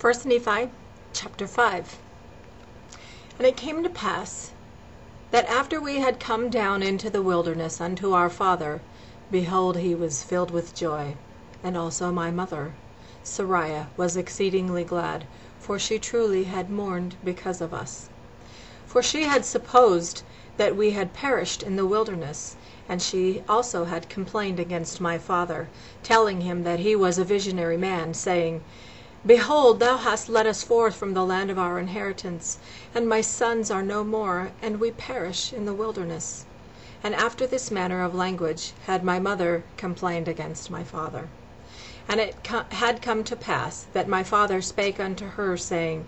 1 Nephi chapter 5. And it came to pass, that after we had come down into the wilderness unto our father, behold, he was filled with joy. And also my mother, Sariah, was exceedingly glad, for she truly had mourned because of us. For she had supposed that we had perished in the wilderness, and she also had complained against my father, telling him that he was a visionary man, saying, Behold, thou hast led us forth from the land of our inheritance, and my sons are no more, and we perish in the wilderness. And after this manner of language had my mother complained against my father. And it had come to pass that my father spake unto her, saying,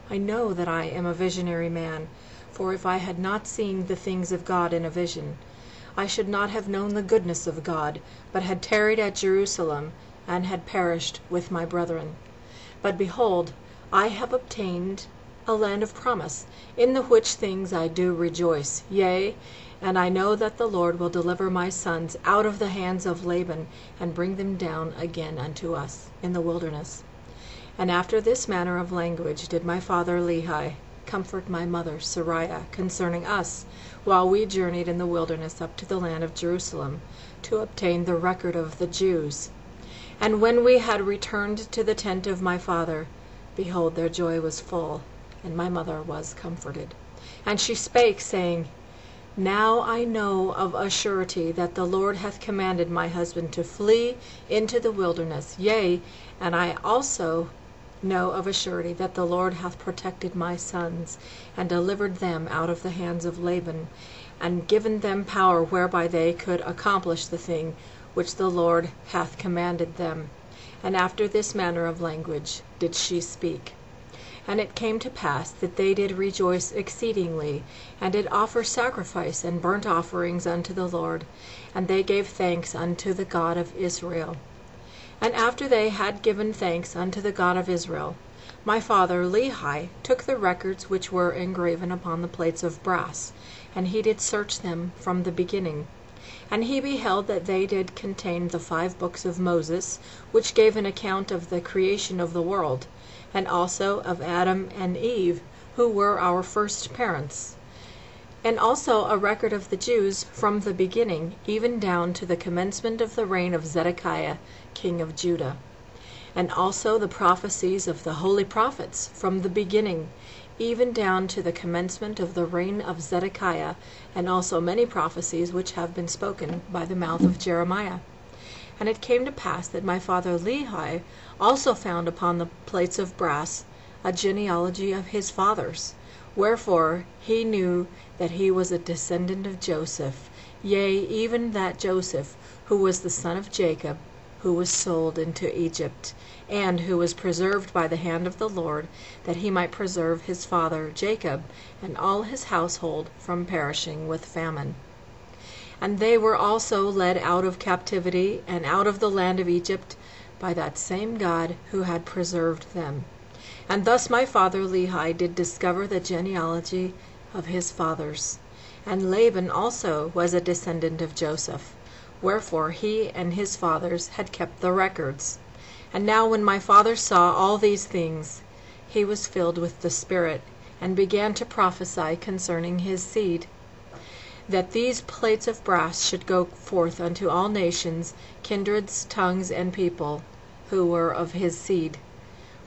I know that I am a visionary man, for if I had not seen the things of God in a vision, I should not have known the goodness of God, but had tarried at Jerusalem, and had perished with my brethren. But behold, I have obtained a land of promise, in the which things I do rejoice. Yea, and I know that the Lord will deliver my sons out of the hands of Laban, and bring them down again unto us in the wilderness. And after this manner of language did my father Lehi comfort my mother Sariah concerning us, while we journeyed in the wilderness up to the land of Jerusalem, to obtain the record of the Jews. And when we had returned to the tent of my father, behold, their joy was full, and my mother was comforted. And she spake, saying, Now I know of a surety that the Lord hath commanded my husband to flee into the wilderness. Yea, and I also know of a surety that the Lord hath protected my sons, and delivered them out of the hands of Laban, and given them power whereby they could accomplish the thing which the Lord hath commanded them. And after this manner of language did she speak. And it came to pass that they did rejoice exceedingly, and did offer sacrifice and burnt offerings unto the Lord, and they gave thanks unto the God of Israel. And after they had given thanks unto the God of Israel, my father Lehi took the records which were engraven upon the plates of brass, and he did search them from the beginning. And he beheld that they did contain the 5 books of Moses, which gave an account of the creation of the world, and also of Adam and Eve, who were our first parents, and also a record of the Jews from the beginning, even down to the commencement of the reign of Zedekiah, king of Judah, and also the prophecies of the holy prophets from the beginning, even down to the commencement of the reign of Zedekiah, and also many prophecies which have been spoken by the mouth of Jeremiah. And it came to pass that my father Lehi also found upon the plates of brass a genealogy of his fathers, wherefore he knew that he was a descendant of Joseph, yea, even that Joseph, who was the son of Jacob, who was sold into Egypt, and who was preserved by the hand of the Lord, that he might preserve his father Jacob and all his household from perishing with famine. And they were also led out of captivity and out of the land of Egypt by that same God who had preserved them. And thus my father Lehi did discover the genealogy of his fathers. And Laban also was a descendant of Joseph, wherefore he and his fathers had kept the records. And now when my father saw all these things, he was filled with the Spirit, and began to prophesy concerning his seed, that these plates of brass should go forth unto all nations, kindreds, tongues, and people, who were of his seed.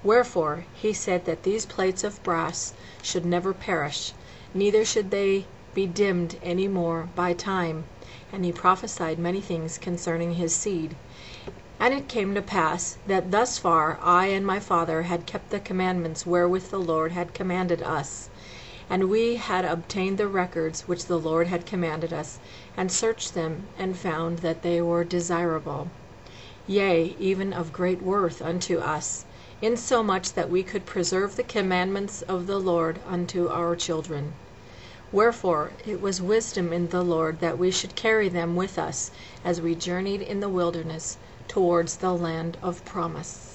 Wherefore he said that these plates of brass should never perish, neither should they be dimmed any more by time. And he prophesied many things concerning his seed. And it came to pass that thus far I and my father had kept the commandments wherewith the Lord had commanded us. And we had obtained the records which the Lord had commanded us, and searched them, and found that they were desirable, yea, even of great worth unto us, insomuch that we could preserve the commandments of the Lord unto our children. Wherefore it was wisdom in the Lord that we should carry them with us as we journeyed in the wilderness towards the land of promise.